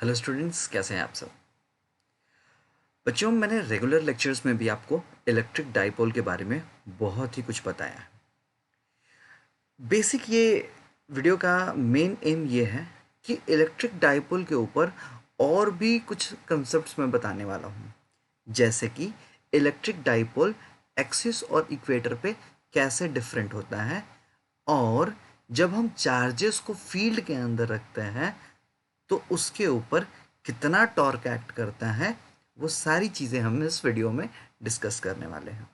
Hello students, कैसे हैं आप सब। बच्चों, मैंने रेगुलर लेक्चर्स में भी आपको इलेक्ट्रिक डाइपोल के बारे में बहुत ही कुछ बताया है। बेसिक ये वीडियो का मेन एम ये है कि इलेक्ट्रिक डाइपोल के ऊपर और भी कुछ कंसेप्ट्स मैं बताने वाला हूँ, जैसे कि इलेक्ट्रिक डाइपोल एक्सिस और इक्वेटर पे कैसे डिफरेंट होता है, और जब हम चार्जेस को फील्ड के अंदर रखते हैं तो उसके ऊपर कितना टॉर्क एक्ट करता है। वो सारी चीज़ें हम इस वीडियो में डिस्कस करने वाले हैं।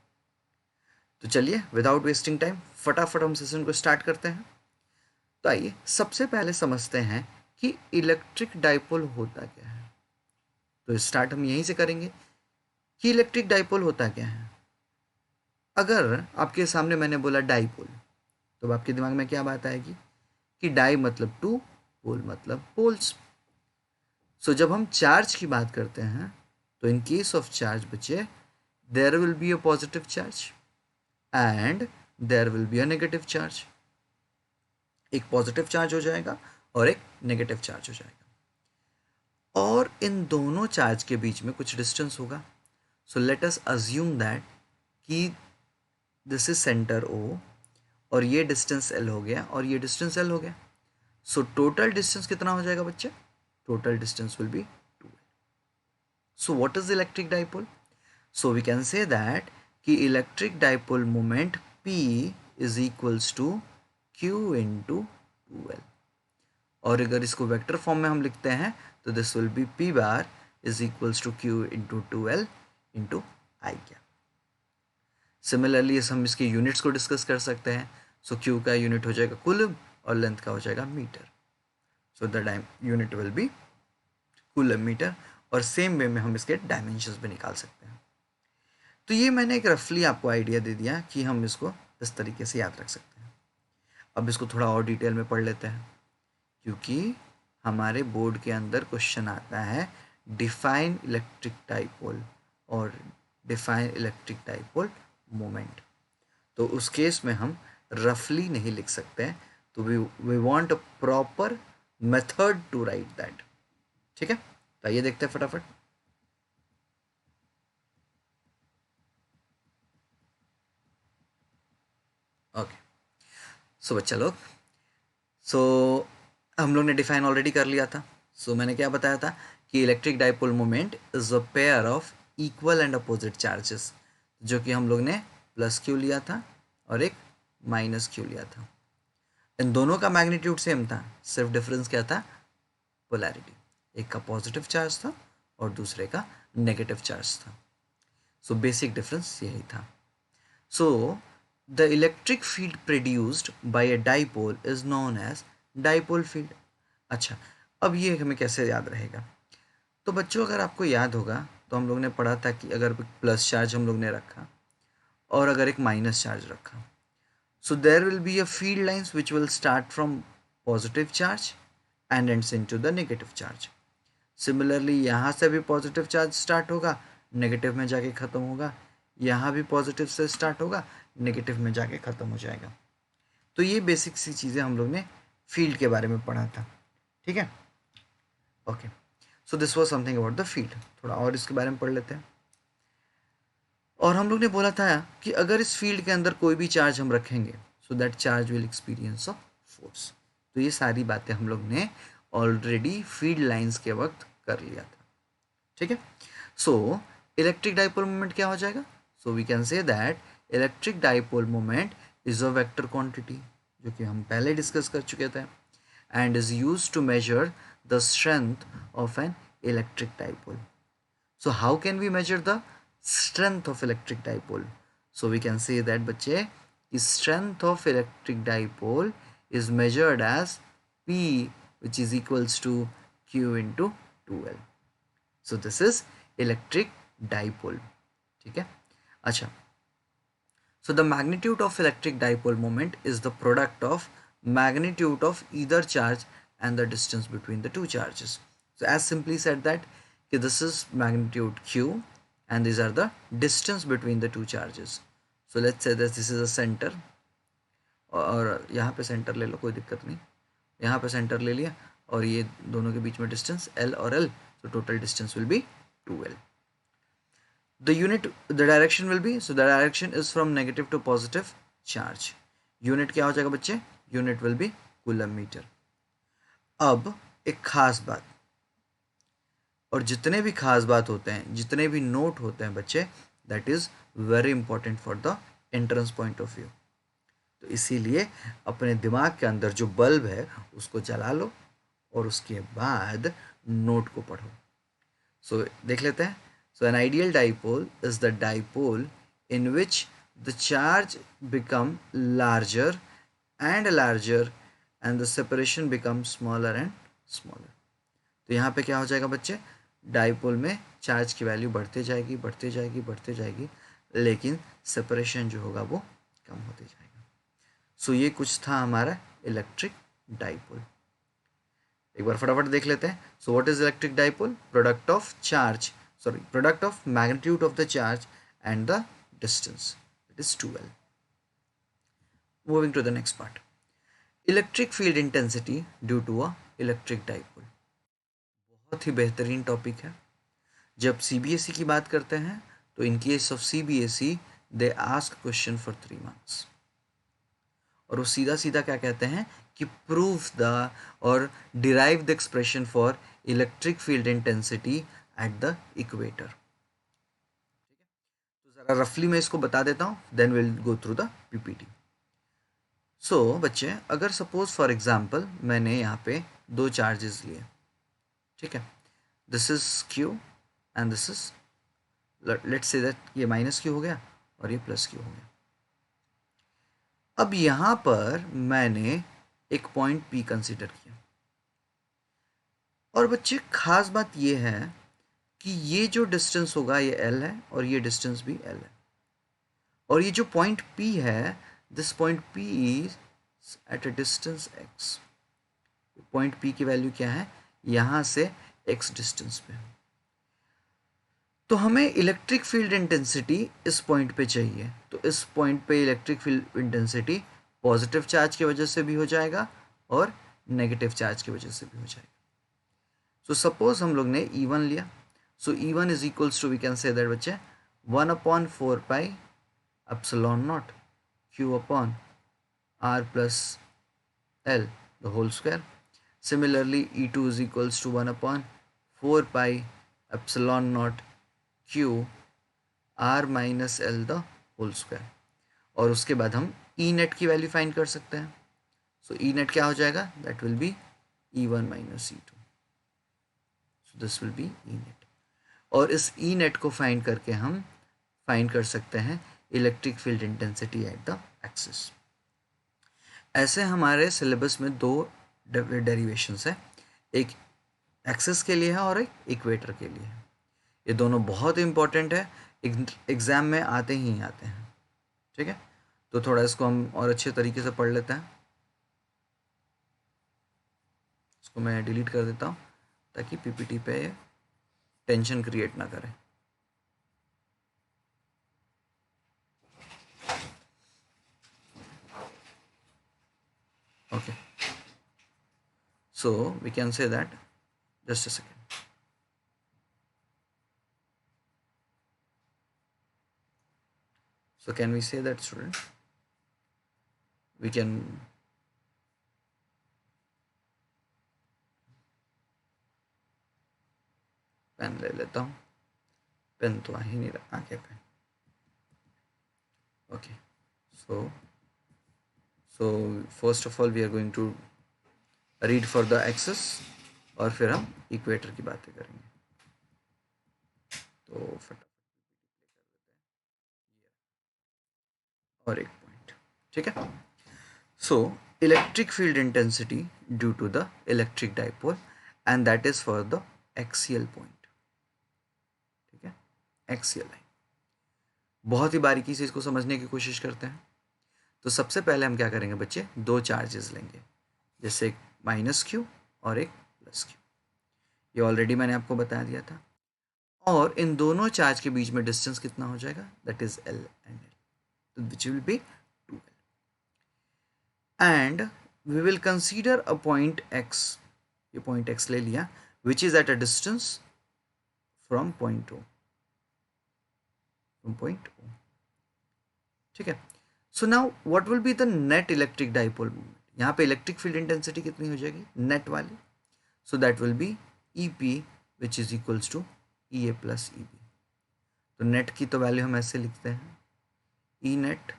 तो चलिए, विदाउट वेस्टिंग टाइम फटाफट हम सेशन को स्टार्ट करते हैं। तो आइए सबसे पहले समझते हैं कि इलेक्ट्रिक डाइपोल होता क्या है। तो स्टार्ट हम यहीं से करेंगे कि इलेक्ट्रिक डाइपोल होता क्या है। अगर आपके सामने मैंने बोला डाइपोल, तो आपके दिमाग में क्या बात आएगी कि डाई मतलब टू, पोल मतलब पोल्स। सो जब हम चार्ज की बात करते हैं तो इन केस ऑफ चार्ज बच्चे, there will be a positive charge and there will be a negative charge. एक पॉजिटिव चार्ज हो जाएगा और एक नेगेटिव चार्ज हो जाएगा, और इन दोनों चार्ज के बीच में कुछ डिस्टेंस होगा। सो लेट अस अज्यूम दैट कि दिस इज सेंटर ओ, और ये डिस्टेंस एल हो गया और ये डिस्टेंस एल हो गया। सो टोटल डिस्टेंस कितना हो जाएगा बच्चे? Total distance will be 2। So what is electric dipole? So we can say that कि electric dipole moment P is equals to Q into 2L, और अगर इसको वेक्टर फॉर्म में हम लिखते हैं तो this will be P bar is equals to Q into 2L into I क्या। सिमिलरली हम इसके यूनिट्स को डिस्कस कर सकते हैं। सो Q का यूनिट हो जाएगा कूलम और लेंथ का हो जाएगा metre. So the unit will be coulomb metre, और सेम वे में हम इसके डायमेंशंस भी निकाल सकते हैं। तो ये मैंने एक रफली आपको आइडिया दे दिया कि हम इसको इस तरीके से याद रख सकते हैं। अब इसको थोड़ा और डिटेल में पढ़ लेते हैं, क्योंकि हमारे बोर्ड के अंदर क्वेश्चन आता है डिफाइन इलेक्ट्रिक डाइपोल और डिफाइन इलेक्ट्रिक डाइपोल मोमेंट। तो उस केस में हम रफली नहीं लिख सकते हैं, तो we want a proper method to write that. ठीक है, तो आइए देखते हैं फटाफट। ओके, सो बच्चा लोग, सो हम लोग ने डिफाइन ऑलरेडी कर लिया था। सो मैंने क्या बताया था कि electric dipole moment is a pair of equal and opposite charges, जो कि हम लोग ने प्लस क्यू लिया था और एक माइनस क्यू लिया था। इन दोनों का मैग्नीट्यूड सेम था, सिर्फ डिफरेंस क्या था? पोलैरिटी। एक का पॉजिटिव चार्ज था और दूसरे का नेगेटिव चार्ज था। सो बेसिक डिफरेंस यही था। So the electric field produced by a dipole is known as dipole field. अच्छा, अब ये हमें कैसे याद रहेगा? तो बच्चों, अगर आपको याद होगा तो हम लोग ने पढ़ा था कि अगर प्लस चार्ज हम लोग ने रखा और अगर एक माइनस चार्ज रखा, so there will be a field lines which will start from positive charge and ends into the negative charge. Similarly यहाँ से भी पॉजिटिव चार्ज स्टार्ट होगा, नेगेटिव में जाके ख़त्म होगा। यहाँ भी पॉजिटिव से स्टार्ट होगा, नेगेटिव में जाके ख़त्म हो जाएगा। तो ये बेसिक सी चीज़ें हम लोग ने फील्ड के बारे में पढ़ा था। ठीक है, okay. So this was something about the field. थोड़ा और इसके बारे में पढ़ लेते हैं। और हम लोग ने बोला था कि अगर इस फील्ड के अंदर कोई भी चार्ज हम रखेंगे, so that charge will experience of force. तो ये सारी बातें हम लोग ने ऑलरेडी फील्ड लाइंस के वक्त कर लिया था। ठीक है, सो इलेक्ट्रिक डाइपोल मोमेंट क्या हो जाएगा? So we can say that electric dipole moment is a vector quantity, जो कि हम पहले डिस्कस कर चुके थे, and is used to measure the strength of an electric dipole. So how can we measure the strength of electric dipole? So we can say that बच्चे, the strength of electric dipole is measured as P, which is equals to Q into 2L. So this is electric dipole. ठीक है, अच्छा। So the magnitude of electric dipole moment is the product of magnitude of either charge and the distance between the two charges. So as simply said that this is magnitude Q and these are the distance between the two charges. So let's say that this is a center, और यहाँ पे centre ले लो, कोई दिक्कत नहीं। यहाँ पे centre ले लिया और ये दोनों के बीच में डिस्टेंस L और L, so total distance will be 2L. The direction will be, so the direction is from negative to positive charge. Unit क्या हो जाएगा बच्चे? Unit will be coulomb metre. अब एक खास बात, और जितने भी खास बात होते हैं, जितने भी नोट होते हैं बच्चे, that is very important for the entrance point of view. तो इसीलिए अपने दिमाग के अंदर जो बल्ब है उसको जला लो और उसके बाद नोट को पढ़ो. सो देख लेते हैं. So an ideal dipole is the dipole in which the charge become larger and larger and the separation become smaller and smaller. तो यहाँ पे क्या हो जाएगा बच्चे? डाइपोल में चार्ज की वैल्यू बढ़ते जाएगी, बढ़ते जाएगी, बढ़ते जाएगी, लेकिन सेपरेशन जो होगा वो कम होते जाएगा. सो ये कुछ था हमारा इलेक्ट्रिक डाइपोल. एक बार फटाफट देख लेते हैं. So what is electric dipole? Product of magnitude of the charge and the distance, it is 2L. Moving to the next part, electric field intensity due to a electric dipole. बहुत ही बेहतरीन topic है. जब CBSE की बात करते हैं तो in case of CBSE they ask question for 3 marks, और वो सीधा सीधा क्या कहते हैं कि प्रूव द और derive the expression for electric field intensity at the equator. ठीक है, तो ज़रा रफली मैं इसको बता देता हूँ, then will go through the PPT. So बच्चे, अगर सपोज फॉर एग्जाम्पल मैंने यहाँ पे 2 चार्जेस लिए, ठीक है, this is Q and this is, let's say that ये माइनस Q हो गया और ये प्लस Q हो गया. अब यहाँ पर मैंने एक पॉइंट P कंसिडर किया, और बच्चे खास बात ये है कि ये जो डिस्टेंस होगा ये L है और ये डिस्टेंस भी L है, और ये जो पॉइंट P है, this point P is at a distance x. Point P की वैल्यू क्या है? यहाँ से x डिस्टेंस पे. तो हमें इलेक्ट्रिक फील्ड इंटेंसिटी इस पॉइंट पे चाहिए. तो इस पॉइंट पे electric field intensity positive charge की वजह से भी हो जाएगा और नेगेटिव चार्ज की वजह से भी हो जाएगा. सो सपोज हम लोग ने E1 लिया. So E1 is equals to, we can say that बच्चे, 1/4 pi epsilon naught Q upon R plus L the whole square. Similarly, E2 is equals to 1/4 pi epsilon naught Q R minus L the whole square. और उसके बाद हम E net की value find कर सकते हैं. सो E net क्या हो जाएगा? That will B E1 minus E2. So this will B E net. और इस E net को फाइंड करके हम फाइंड कर सकते हैं electric field intensity at the axis. ऐसे हमारे सिलेबस में 2 डेरिवेशंस है, एक एक्सिस के लिए है और एक इक्वेटर के लिए है. ये दोनों बहुत इंपॉर्टेंट है, एग्ज़ाम में आते ही आते हैं. ठीक है, तो थोड़ा इसको हम और अच्छे तरीके से पढ़ लेते हैं. इसको मैं डिलीट कर देता हूँ ताकि PPT पे टेंशन क्रिएट ना करें. Okay, so we can say that, just a second. So can we say that, student, we can pen ले लेता हूँ, पेन तो आ ही नहीं रहा, आगे pen. Okay, so first of all we are going to read for the axis और फिर हम इक्वेटर की बातें करेंगे. तो फटाफट और एक पॉइंट. ठीक है, so electric field intensity due to the electric dipole and that is for the axial point. ठीक है, एक्सियल लाइन. बहुत ही बारीकी से इसको समझने की कोशिश करते हैं. तो सबसे पहले हम क्या करेंगे बच्चे, 2 चार्जेस लेंगे, जैसे एक -Q और एक +Q. ये ऑलरेडी मैंने आपको बता दिया था. और इन दोनों चार्ज के बीच में डिस्टेंस कितना हो जाएगा? That is L and L, तो which will be 2L. And we will consider a point X ये पॉइंट x ले लिया, which is at a distance from point O, ठीक है। So now what will be the net electric dipole moment, यहाँ पे electric field intensity कितनी हो जाएगी नेट वाली, so that will be EP which is equals to EA plus EB। तो net की तो वैल्यू हम ऐसे लिखते हैं, E net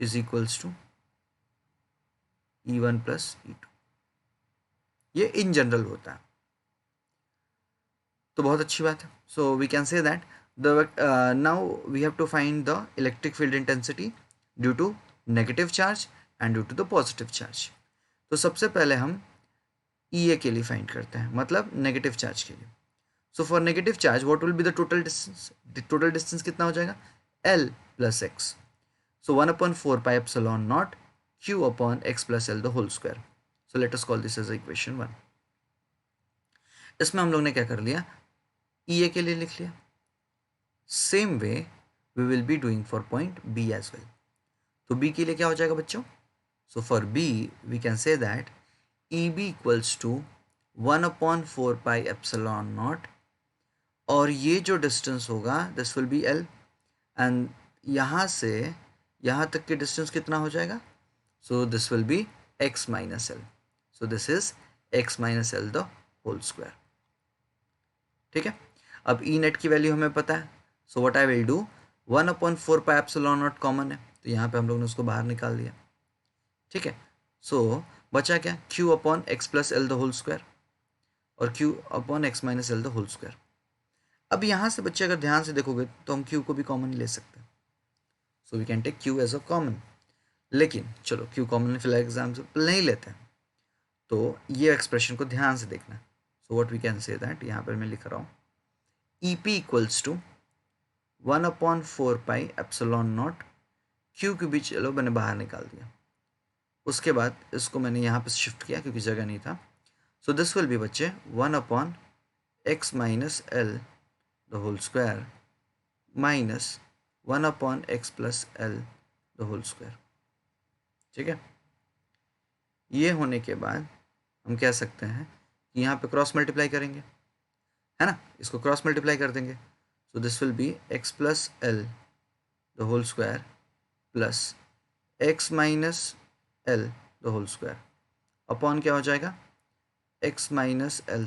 is equals to E1 plus E2, ये इन जनरल होता है, तो बहुत अच्छी बात है। So we can say that the now we have to find the electric field intensity due to negative charge and due to the positive charge. तो सबसे पहले हम EA के लिए फाइंड करते हैं, मतलब नेगेटिव चार्ज के लिए। So for negative charge what will be the total distance, total distance कितना हो जाएगा L plus x, so 1/4 pi epsilon naught Q upon x plus L the whole square. So let us call this as equation 1। इसमें हम लोग ने क्या कर लिया, EA के लिए लिख लिया। Same way we will be doing for point B as well. तो B के लिए क्या हो जाएगा बच्चों, so for B we can say that EB equals to 1/4 pi epsilon naught, और ये जो डिस्टेंस होगा this will be L, and यहाँ से यहाँ तक के डिस्टेंस कितना हो जाएगा, so this will be x minus L, so this is x minus L the whole square, ठीक है। अब E नेट की वैल्यू हमें पता है, so what I will do, 1/4 pi epsilon not common है, तो यहाँ पे हम लोग ने उसको बाहर निकाल दिया, ठीक है। सो बचा क्या, Q upon x plus L the whole square और Q upon x minus L the whole square. अब यहाँ से बच्चे अगर ध्यान से देखोगे तो हम Q को भी कॉमन ले सकते हैं, so we can take Q as a common, लेकिन चलो Q कॉमन फिलहाल एग्जाम्पल नहीं लेते हैं, तो ये एक्सप्रेशन को ध्यान से देखना। So what we can say that, यहाँ पर मैं लिख रहा हूँ EP equals to 1/4 pi epsilon naught, Q के बीच चलो मैंने बाहर निकाल दिया, उसके बाद इसको मैंने यहाँ पे शिफ्ट किया क्योंकि जगह नहीं था, सो दिस विल बी बच्चे 1/x minus L the whole square minus 1/x plus L the whole square, ठीक है। ये होने के बाद हम कह सकते हैं कि यहाँ पे क्रॉस मल्टीप्लाई करेंगे, है ना, इसको क्रॉस मल्टीप्लाई कर देंगे, so this will be x plus L the whole square plus x minus L the whole square upon क्या हो जाएगा, x minus L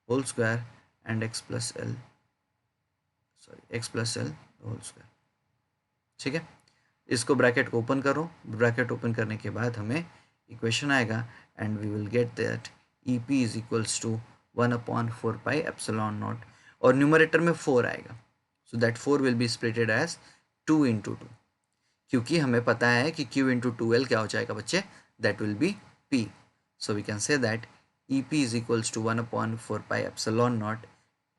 whole square and x plus L the whole square, ठीक है। इसको bracket को open करो, bracket open करने के बाद हमें इक्वेशन आएगा and we will get that EP is equals to 1/4 pi epsilon naught, और न्यूमरेटर में 4 आएगा, so that 4 will be splitted as 2 into 2, क्योंकि हमें पता है कि Q into 2L क्या हो जाएगा बच्चे, that will be P, so we can say that EP is equals to 1/4 pi epsilon naught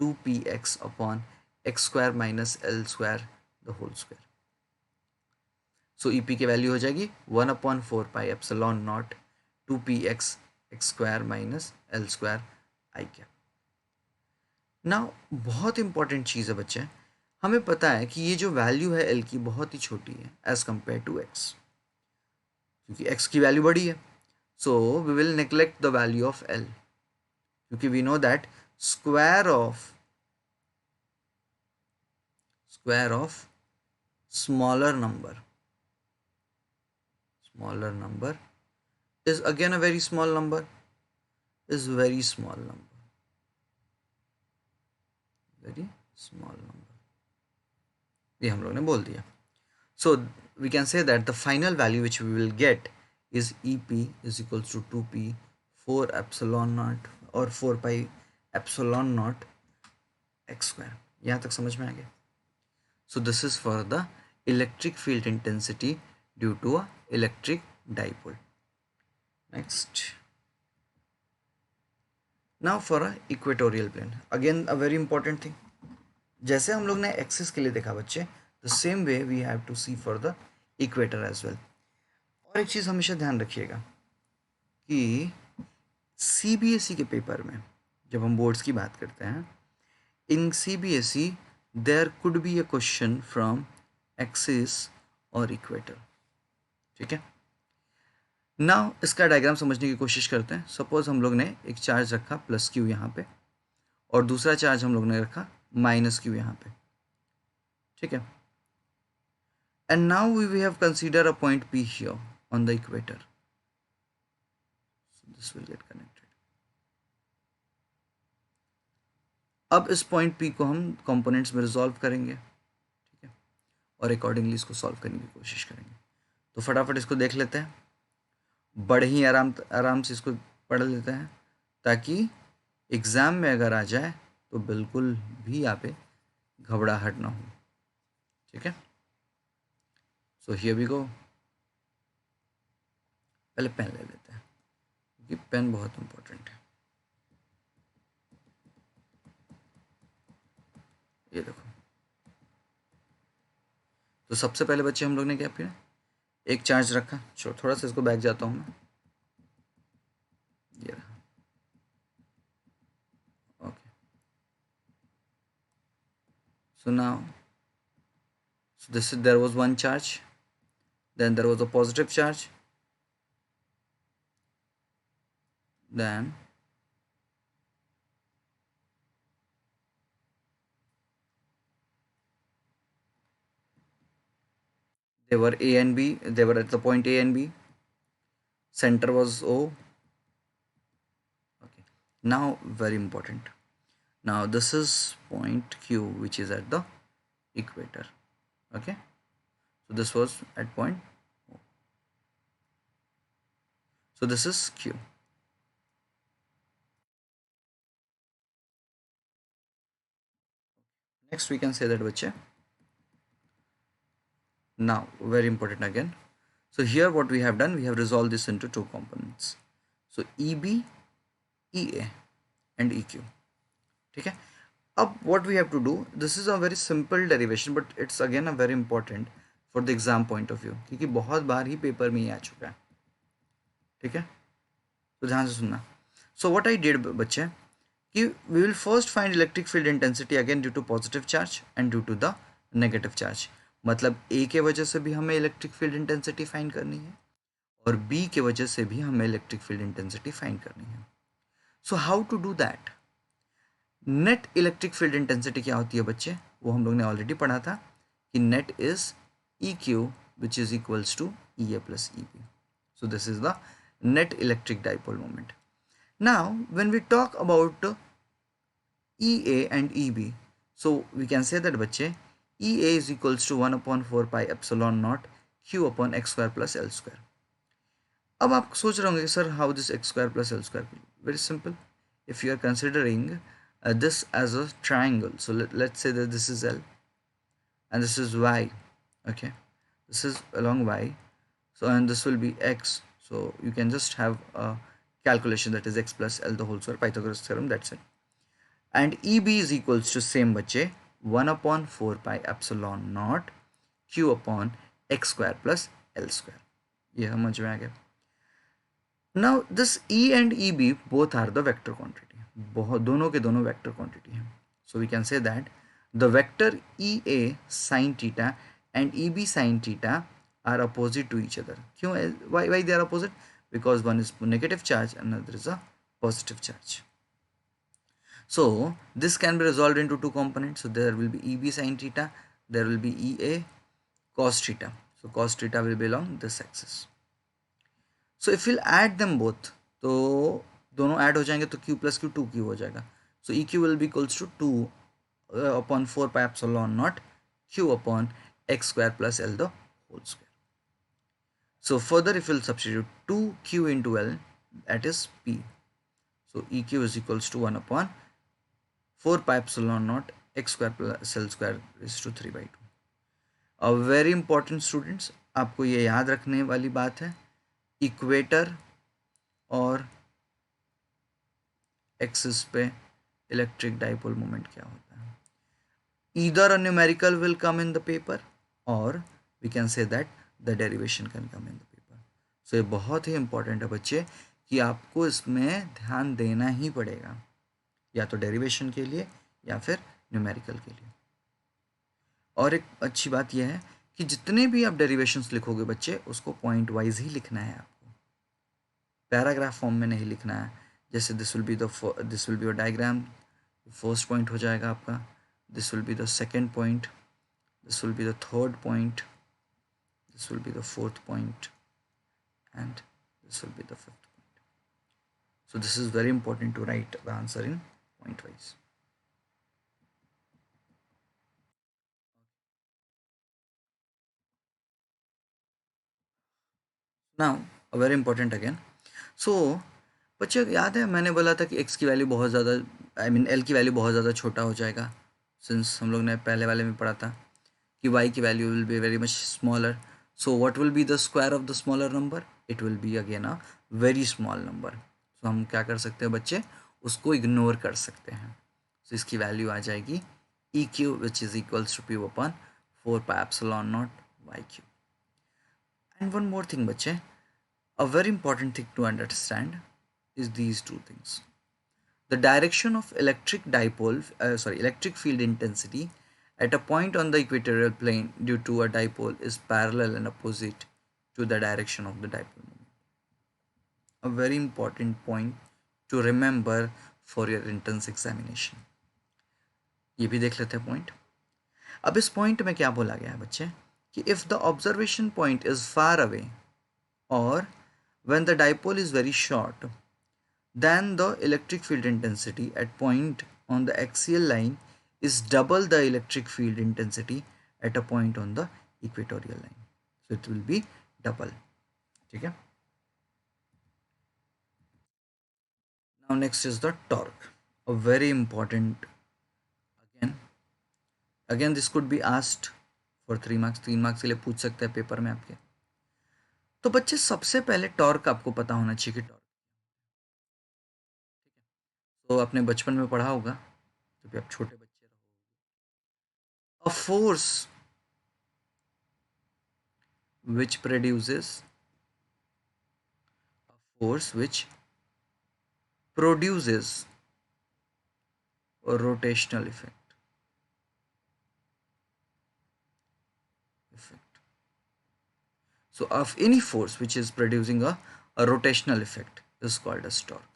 2px upon x square minus L square the whole square. So EP की value हो जाएगी 1/4 pi epsilon naught 2px x square minus L square I cap. Now बहुत important चीज़ है बच्चे, हमें पता है कि ये जो वैल्यू है L की बहुत ही छोटी है एज कंपेयर टू x, क्योंकि x की वैल्यू बड़ी है, so we will neglect the value of L, क्योंकि we know that square of smaller number is again a very small number, is very small number, ये हम लोग ने बोल दिया। So we can say that the final value which we will get is EP is equals to 2p 4 epsilon naught और 4 pi epsilon naught x square। यहाँ तक समझ में आ गया। So this is for the electric field intensity due to a electric dipole. Next, now for a equatorial plane, again a very important thing, जैसे हम लोग ने एक्सिस के लिए देखा बच्चे, the same way we have to see for the equator as well. और एक चीज़ हमेशा ध्यान रखिएगा कि CBSE के पेपर में जब हम बोर्ड्स की बात करते हैं, in CBSE there could be a question from axis और इक्वेटर, ठीक है। नाउ इसका डायग्राम समझने की कोशिश करते हैं। सपोज हम लोग ने एक चार्ज रखा प्लस क्यू यहाँ पे, और दूसरा चार्ज हम लोग ने रखा माइनस क्यू यहाँ पे, ठीक है। And now we have consider a point P here on the equator, so this will get connected. अब इस पॉइंट पी को हम कंपोनेंट्स में रिजॉल्व करेंगे, ठीक है, और अकॉर्डिंगली इसको सॉल्व करने की कोशिश करेंगे। तो फटाफट इसको देख लेते हैं, बड़े ही आराम से इसको पढ़ लेते हैं, ताकि एग्ज़ाम में अगर आ जाए तो बिल्कुल भी यहाँ पे घबराहट ना हो, ठीक है। So here we go. पहले पेन ले लेते हैं, क्योंकि पेन बहुत इंपॉर्टेंट है। ये देखो, तो सबसे पहले बच्चे हम लोग ने क्या किया, एक चार्ज रखा। थोड़ा सा इसको बैक जाता हूँ मैं, ये रहा, okay. So now, so this is, there was one charge, then there was a positive charge, then they were A and B, they were at the point A and B, center was O, okay. Now very important, now this is point Q, which is at the equator, okay. So this was at point O, so this is Q. Next we can say that bache, now very important again. So here what we have done, we have resolved this into two components, so EB, EA and EQ, ठीक है। अब what we have to do, this is a very simple derivation but it's again a very important for the exam point of view, क्योंकि बहुत बार ही paper में ही आ चुका है, ठीक है। तो ध्यान से सुनना। सो व्हाट आई डिड बच्चे, कि we will first find electric field intensity again due to positive charge and due to the negative charge. मतलब ए के वजह से भी हमें इलेक्ट्रिक फील्ड इंटेंसिटी फाइंड करनी है, और बी के वजह से भी हमें इलेक्ट्रिक फील्ड इंटेंसिटी फाइंड करनी है। So how to do that, net electric field intensity क्या होती है बच्चे, वो हम लोग ने ऑलरेडी पढ़ा था कि net is E Q which is equals to E A plus E B. So this is the net electric dipole moment. Now when we talk about EA and EB, so we can say that बच्चे EA is equals to 1/4 pi epsilon naught Q upon x square plus L square. अब आप सोच रहे होंगे sir how this x square plus L square? Very simple. If you are considering this as a triangle, so let's say that this is L and this is Y, okay, this is along Y, so and this will be X. So you can just have a calculation that is x plus L the whole square, Pythagoras theorem, that's it. And EB is equals to same बच्चे 1/4 pi epsilon naught Q upon x square plus L square. ये समझ में आ गया। Now this E and EB both are the vector quantity, बहुत दोनों के दोनों vector quantity हैं. So we can say that the vector EA sin theta and EB sin theta are opposite to each other. क्यों, why they are opposite? Because one is negative charge and another is a positive charge. So this can be resolved into two components. So there will be EB sin theta, there will be EA cos theta. So cos theta will be along this axis. So if we'll add them both, तो दोनों add हो जाएंगे तो Q plus Q 2Q हो जाएगा. So EQ will be equals to 2 upon 4 pi epsilon naught Q upon x square plus L the whole square. So further if we'll substitute 2Q into L, that is P. So EQ is equals to 1/4 pi epsilon naught x square plus L square is to 3/2. A very important students, आपको ये याद रखने वाली बात है, equator और axis पे electric dipole moment क्या होता है. Either a numerical will come in the paper or we can say that the derivation can come in the paper. So ये बहुत ही important है बच्चे कि आपको इसमें ध्यान देना ही पड़ेगा, या तो डेरिवेशन के लिए या फिर न्यूमेरिकल के लिए. और एक अच्छी बात यह है कि जितने भी आप डेरिवेशंस लिखोगे बच्चे, उसको पॉइंट वाइज ही लिखना है आपको. पैराग्राफ फॉर्म में नहीं लिखना है। जैसे this will be your diagram, first point हो जाएगा आपका, this will be the second point, this will be the third point, this will be the fourth point, and this will be the fifth point. So this is very important to write the answer in point wise. Now a very important again. So बच्चे याद है मैंने बोला था कि x की value बहुत ज़्यादा, आई मीन l की वैल्यू बहुत ज़्यादा छोटा हो जाएगा, सिंस हम लोग ने पहले वाले में पढ़ा था कि y की value will be very much smaller. So what will be the square of the smaller number? It will be again a very small number. So हम क्या कर सकते हैं बच्चे, उसको इग्नोर कर सकते हैं. सो इसकी वैल्यू आ जाएगी E Q which is equals to P upon 4 pi epsilon naught Y Q. And one more thing बच्चे, a very important thing to understand is these two things. The direction of electric field intensity at a point on the equatorial plane due to a dipole is parallel and opposite to the direction of the dipole moment. A very important point to remember for your entrance examination. ये भी देख लेते हैं point. अब इस point में क्या बोला गया है बच्चे कि if the observation point is far away or when the dipole is very short, then the electric field intensity at point on the axial line is double the electric field intensity at a point on the equatorial line. So it will be double. ठीक है. Now next is the torque. A very important again this could be asked for 3 marks. 3 marks के लिए पूछ सकते हैं paper में आपके. तो बच्चे सबसे पहले टॉर्क आपको पता होना चाहिए कि टॉर्क, तो आपने बचपन में पढ़ा होगा जब भी आप छोटे बच्चे रहोगे. A force which produces a rotational effect. So of any force which is producing a rotational effect is called as torque.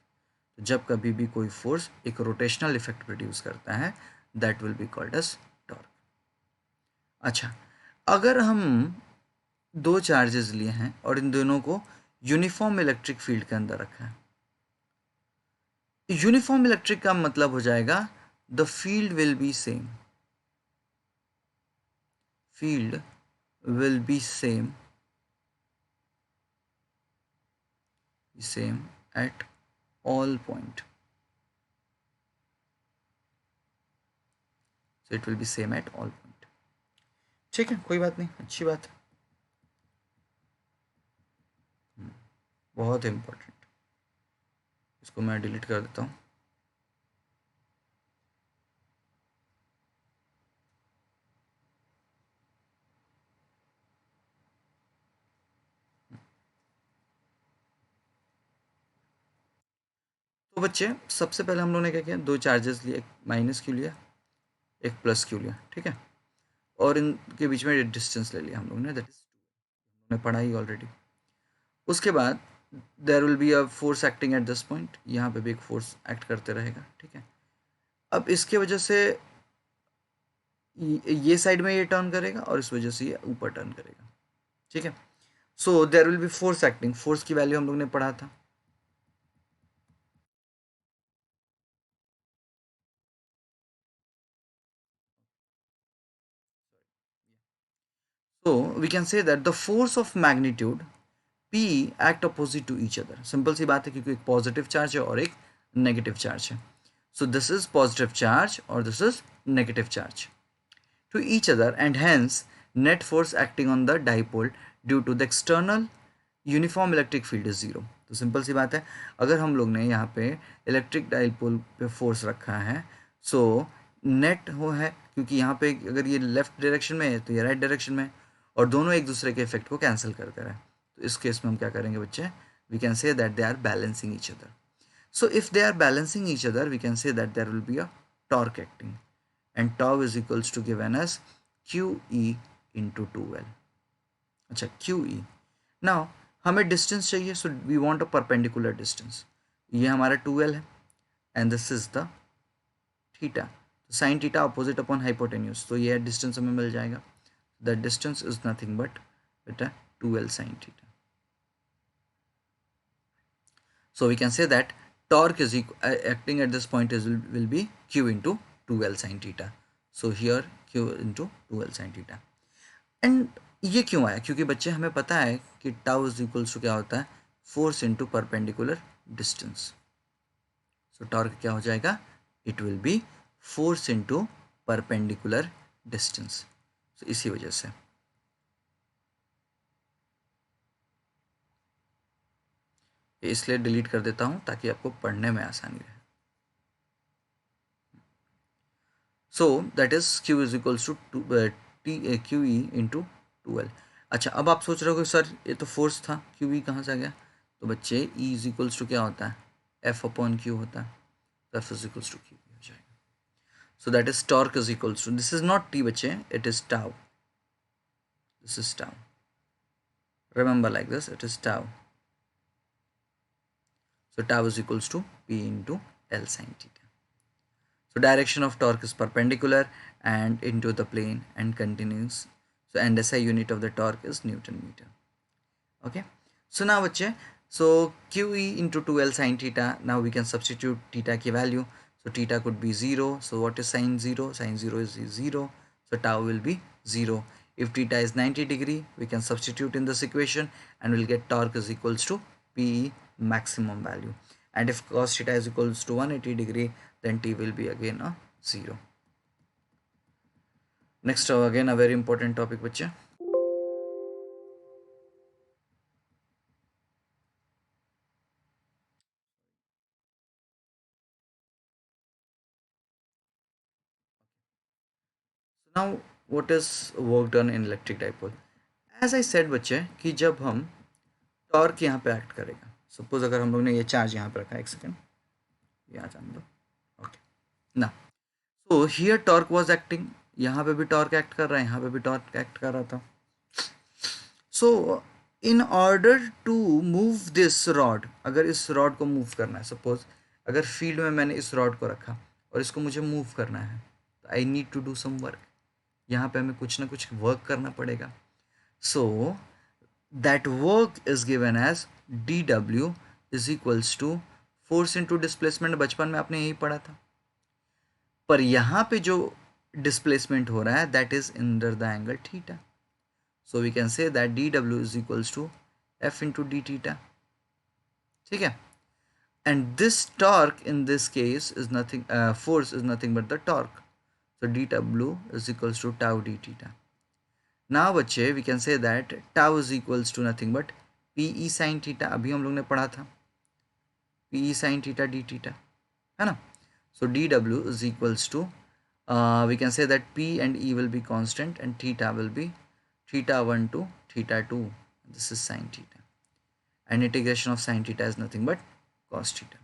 तो जब कभी भी कोई फोर्स एक रोटेशनल इफेक्ट प्रोड्यूस करता है that will be called as torque. अच्छा, अगर हम दो चार्जेस लिए हैं और इन दोनों को यूनिफॉर्म इलेक्ट्रिक फील्ड के अंदर रखा है, यूनिफॉर्म इलेक्ट्रिक का मतलब हो जाएगा the field will be same, field will be same at all point. So it will be same at all point. ठीक है, कोई बात नहीं, अच्छी बात है. बहुत इम्पोर्टेंट, इसको मैं डिलीट कर देता हूँ. तो बच्चे सबसे पहले हम लोगों ने क्या किया, दो चार्जेस लिए, एक माइनस क्यू लिया, एक प्लस क्यू लिया. ठीक है, और इनके बीच में डिस्टेंस ले लिया हम लोग ने, दैट इज हमने पढ़ा ही ऑलरेडी. उसके बाद there will be a force acting at this point, यहाँ पे भी एक फोर्स एक्ट करते रहेगा. ठीक है, अब इसके वजह से ये साइड में ये टर्न करेगा और इस वजह से ये ऊपर टर्न करेगा. ठीक है, so there will be force acting. Force की वैल्यू हम लोग ने पढ़ा था, so we can say that the force of magnitude P act opposite to each other. Simple सी बात है क्योंकि एक पॉजिटिव चार्ज है और एक नेगेटिव चार्ज है. So this is positive charge और this is negative charge to each other, and hence net force acting on the dipole due to the external uniform electric field is zero. तो simple सी बात है, अगर हम लोग ने यहाँ पे इलेक्ट्रिक डाइपोल पे फोर्स रखा है, सो नेट हो है, क्योंकि यहाँ पे अगर ये लेफ्ट डायरेक्शन में है तो ये राइट डायरेक्शन में है, और दोनों एक दूसरे के इफेक्ट को कैंसिल करते रहे. तो इस केस में हम क्या करेंगे बच्चे, we can say that they are balancing each other. So if they are balancing each other we can say that there will be a torque acting, and tau is equals to given as QE into 2L. अच्छा, QE. Now हमें distance चाहिए, so we want a perpendicular distance. ये हमारा 2l है and this is the theta, तो sine theta opposite upon hypotenuse, तो ये distance हमें मिल जाएगा। The distance is nothing but बेटा 2l sine theta. So we can say that torque is acting at this point is will be q into 2l sin theta. So here q into 2l sin theta. And ये क्यों आया? क्योंकि बच्चे हमें पता है कि टाउ इज इक्वल्स टू क्या होता है, फोर्स इंटू परपेंडिकुलर डिस्टेंस। सो टॉर्क क्या हो जाएगा, it will be force into perpendicular distance. तो इसी वजह से इसलिए डिलीट कर देता हूं ताकि आपको पढ़ने में आसानी रहे। So that is q is equals to T Q E into 2l। अच्छा, अब आप सोच रहे हो कि सर ये तो फोर्स था, क्यू ई कहाँ से आ गया? तो बच्चे e इज इक्वल्स टू क्या होता है, f अपॉन क्यू होता है, तो f is equals to Q हो जाएगा। So that is torque is equals to, this is not t बच्चे, it is tau, this is tau, remember like this, it is tau. So tau is equals to p into L sin theta. So direction of torque is perpendicular and into the plane and continues. So and SI unit of the torque is Newton meter. Okay. So now bache, so QE into 2L sin theta. Now we can substitute theta ki value. So theta could be 0. So what is sin 0? Sin 0 is 0. So tau will be 0. If theta is 90 degree, we can substitute in this equation and we'll get torque is equals to PE maximum value. And if cos theta is equals to 180 degree, then T will be again a 0. Next again a very important topic बच्चे, now what is work done in electric dipole? As I said बच्चे कि जब हम torque यहाँ पे act करेगा, suppose अगर हम लोग ने ये चार्ज यहाँ पे रखा है, एक सेकेंड यहाँ जाने दो, ओके ना, so here torque was acting, यहाँ पे भी टॉर्क एक्ट कर रहा है, यहाँ पे भी टॉर्क एक्ट कर रहा था। So in order to move this rod, अगर इस रॉड को मूव करना है, सपोज अगर फील्ड में मैंने इस रॉड को रखा और इसको मुझे मूव करना है, तो I need to do some work, यहाँ पे हमें कुछ ना कुछ वर्क करना पड़ेगा। So that work is given as D W is equals to force into displacement, बचपन में आपने यही पढ़ा था, पर यहाँ पे जो डिस्प्लेसमेंट हो रहा है that is under the angle theta. So we can say that D W is equals to F into D theta, ठीक है। And this torque in this case is nothing, force is nothing but the torque, so dw is equals to tau d theta. Now बच्चे we can say that tau is equals to nothing but pe sin theta, अभी हम लोग ने पढ़ा था pe sin theta d theta, है ना। So dw is equals to we can say that p and e will be constant and theta will be theta 1 to theta 2, this is sin theta and integration of sin theta is nothing but cos theta,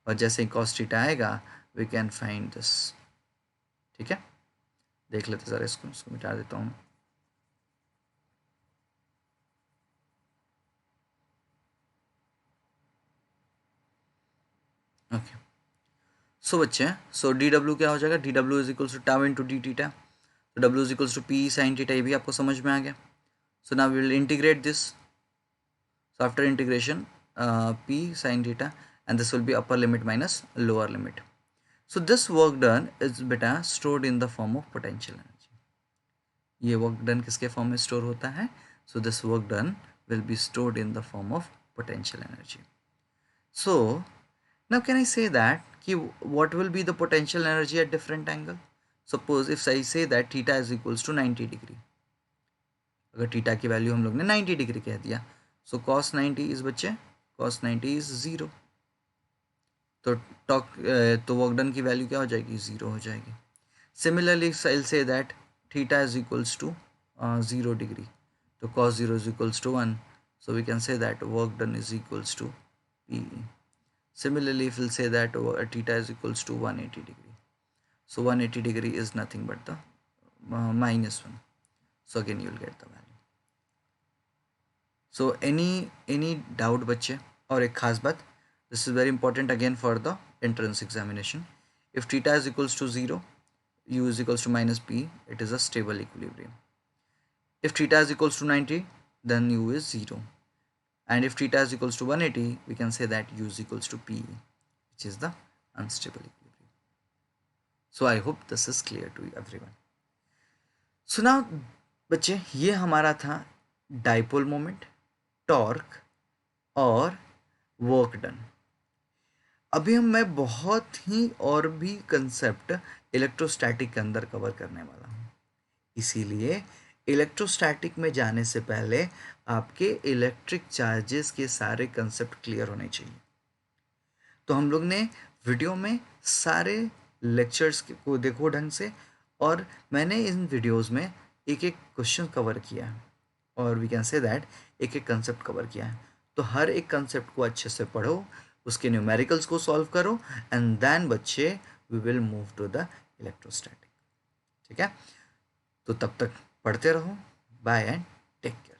और जैसे ही cos theta आएगा we can find this, ठीक है। देख लेते ज़रा इसको मिटा देता हूँ। ओके, सो बच्चे, सो डी डब्ल्यू क्या हो जाएगा, d W is equals to tau into d theta, तो W is equals to p sine theta, ये भी आपको समझ में आ गया। So now we will integrate this, so after integration p sine theta and this will be upper limit minus lower limit. So this work done is बेटा stored in the form of potential energy, ये work done किसके form में store होता है, so this work done will be stored in the form of potential energy. So now can I say that कि what will be the potential energy at different angle? Suppose if I say that theta is equals to 90 degree, अगर theta की वैल्यू हम लोग ने 90 degree कह दिया, सो cos 90 is बच्चे cos 90 इज 0, तो तो वर्क डन की वैल्यू क्या हो जाएगी, 0 हो जाएगी। Similarly I say that theta is equals to 0 degree, तो cos 0 is equals to 1, so we can say that work done is equals to PE. Similarly, if we'll say that theta is equals to 180 degree, so 180 degree is nothing but the minus 1, so again you will get the value. So any doubt बच्चे? और एक खास बात, this is very important again for the entrance examination, if theta is equals to 0, u is equals to minus p, it is a stable equilibrium. If theta is equals to 90, then u is 0. And if theta is equals to 180, we can say that u is equals to p, which is the unstable equilibrium. So I hope this is clear to everyone. So now बच्चे, ये हमारा था dipole moment, torque और work done. अभी मैं बहुत ही और भी कंसेप्ट इलेक्ट्रोस्टैटिक के अंदर कवर करने वाला हूँ. इसीलिए इलेक्ट्रोस्टैटिक में जाने से पहले आपके इलेक्ट्रिक चार्जेस के सारे कंसेप्ट क्लियर होने चाहिए. तो हम लोग ने वीडियो में सारे लेक्चर्स को देखो ढंग से, और मैंने इन वीडियोस में एक एक क्वेश्चन कवर किया है, और वी कैन से दैट एक एक कंसेप्ट कवर किया है. तो हर एक कंसेप्ट को अच्छे से पढ़ो, उसके न्यूमेरिकल्स को सॉल्व करो, एंड देन बच्चे we will move to the electrostatic. ठीक है, तो तब तक पढ़ते रहो. Bye and take care.